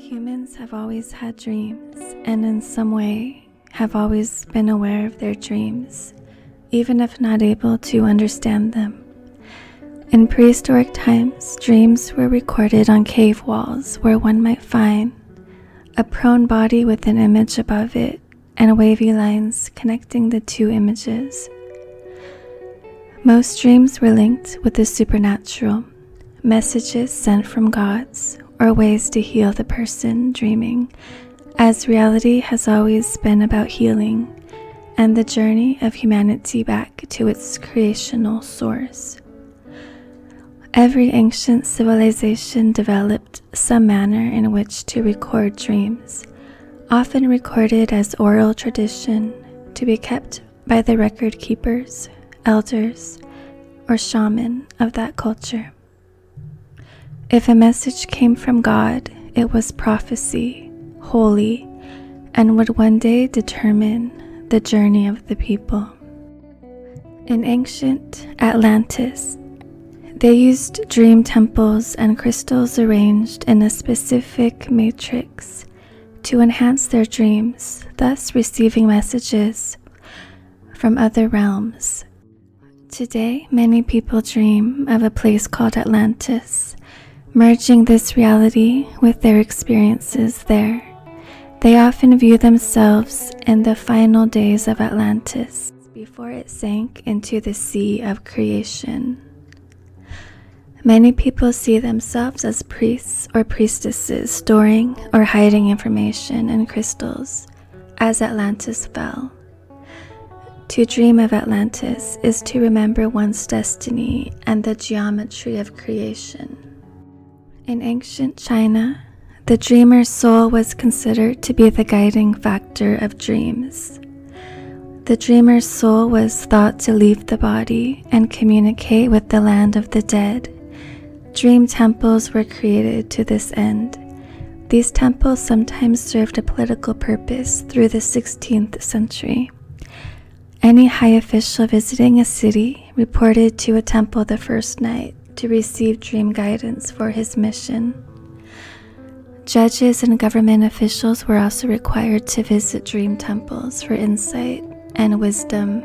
Humans have always had dreams, and in some way have always been aware of their dreams, even if not able to understand them. In prehistoric times, dreams were recorded on cave walls where one might find a prone body with an image above it and wavy lines connecting the two images. Most dreams were linked with the supernatural, messages sent from gods, or ways to heal the person dreaming, as reality has always been about healing and the journey of humanity back to its creational source. Every ancient civilization developed some manner in which to record dreams, often recorded as oral tradition to be kept by the record keepers, elders, or shaman of that culture. If a message came from God, it was prophecy, holy, and would one day determine the journey of the people. In ancient Atlantis, they used dream temples and crystals arranged in a specific matrix to enhance their dreams, thus receiving messages from other realms. Today, many people dream of a place called Atlantis, merging this reality with their experiences there. They often view themselves in the final days of Atlantis, before it sank into the sea of creation. Many people see themselves as priests or priestesses storing or hiding information in crystals as Atlantis fell. To dream of Atlantis is to remember one's destiny and the geometry of creation. In ancient China, the dreamer's soul was considered to be the guiding factor of dreams. The dreamer's soul was thought to leave the body and communicate with the land of the dead. Dream temples were created to this end. These temples sometimes served a political purpose through the 16th century. Any high official visiting a city reported to a temple the first night to receive dream guidance for his mission. Judges and government officials were also required to visit dream temples for insight and wisdom.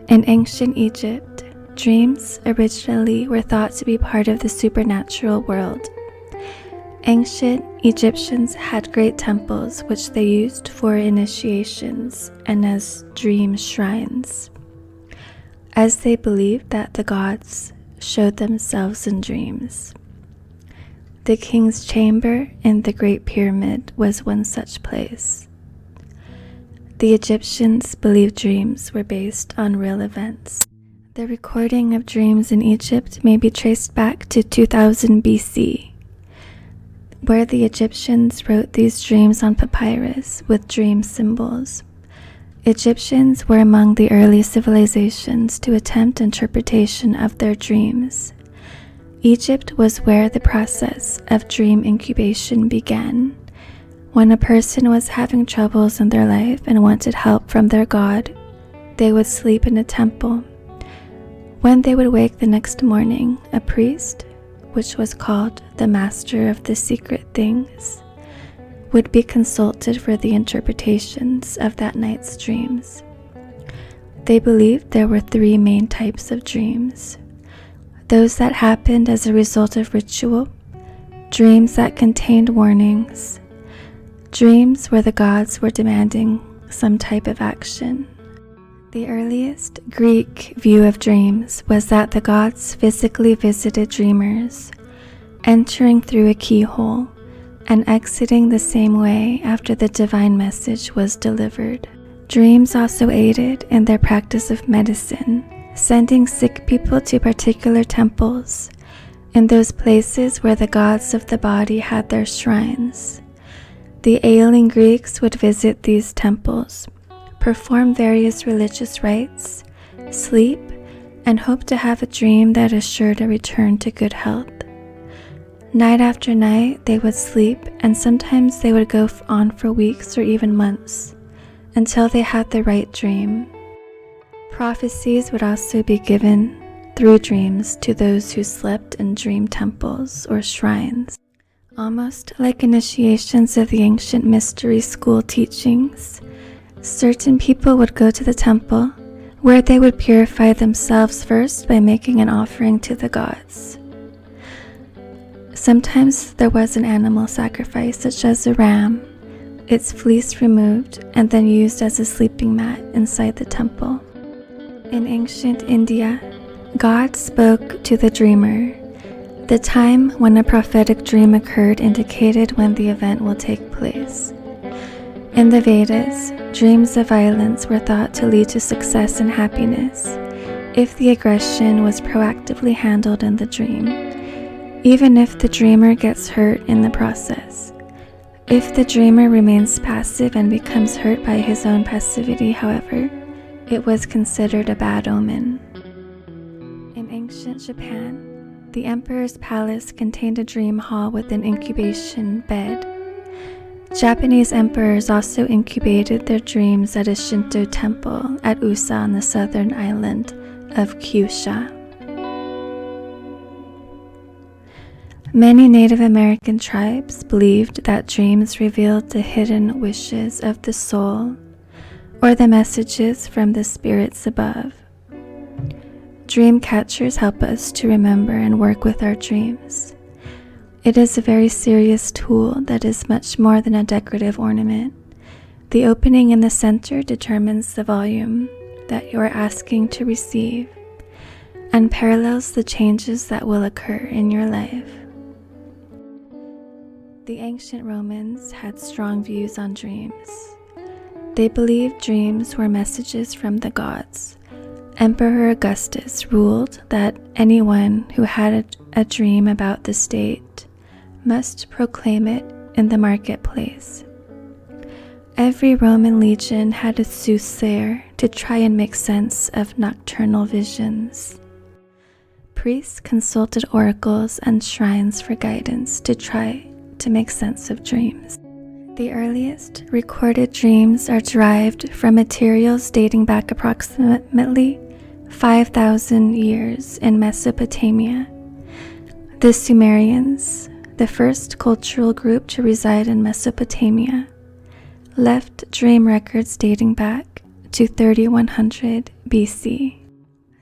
In ancient Egypt, dreams originally were thought to be part of the supernatural world. Ancient Egyptians had great temples which they used for initiations and as dream shrines, as they believed that the gods showed themselves in dreams. The king's chamber in the Great Pyramid was one such place. The Egyptians believed dreams were based on real events. The recording of dreams in Egypt may be traced back to 2000 BC, where the Egyptians wrote these dreams on papyrus with dream symbols. Egyptians were among the early civilizations to attempt interpretation of their dreams. Egypt was where the process of dream incubation began. When a person was having troubles in their life and wanted help from their god, they would sleep in a temple. When they would wake the next morning, a priest, which was called the master of the secret things, would be consulted for the interpretations of that night's dreams. They believed there were three main types of dreams: those that happened as a result of ritual, dreams that contained warnings, dreams where the gods were demanding some type of action. The earliest Greek view of dreams was that the gods physically visited dreamers, entering through a keyhole and exiting the same way after the divine message was delivered. Dreams also aided in their practice of medicine, sending sick people to particular temples, in those places where the gods of the body had their shrines. The ailing Greeks would visit these temples, perform various religious rites, sleep, and hope to have a dream that assured a return to good health. Night after night, they would sleep, and sometimes they would go on for weeks or even months, until they had the right dream. Prophecies would also be given through dreams to those who slept in dream temples or shrines. Almost like initiations of the ancient mystery school teachings, certain people would go to the temple, where they would purify themselves first by making an offering to the gods. Sometimes there was an animal sacrifice, such as a ram, its fleece removed and then used as a sleeping mat inside the temple. In ancient India, God spoke to the dreamer. The time when a prophetic dream occurred indicated when the event will take place. In the Vedas, dreams of violence were thought to lead to success and happiness if the aggression was proactively handled in the dream, even if the dreamer gets hurt in the process. If the dreamer remains passive and becomes hurt by his own passivity, however, it was considered a bad omen. In ancient Japan, the emperor's palace contained a dream hall with an incubation bed. Japanese emperors also incubated their dreams at a Shinto temple at Usa on the southern island of Kyushu. Many Native American tribes believed that dreams revealed the hidden wishes of the soul or the messages from the spirits above. Dream catchers help us to remember and work with our dreams. It is a very serious tool that is much more than a decorative ornament. The opening in the center determines the volume that you are asking to receive and parallels the changes that will occur in your life. The ancient Romans had strong views on dreams. They believed dreams were messages from the gods. Emperor Augustus ruled that anyone who had a dream about the state must proclaim it in the marketplace. Every Roman legion had a soothsayer to try and make sense of nocturnal visions. Priests consulted oracles and shrines for guidance to try to make sense of dreams. The earliest recorded dreams are derived from materials dating back approximately 5,000 years in Mesopotamia. The Sumerians, the first cultural group to reside in Mesopotamia, left dream records dating back to 3100 BC.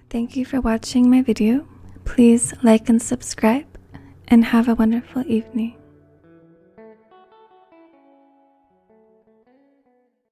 Thank you for watching my video. Please like and subscribe, and have a wonderful evening.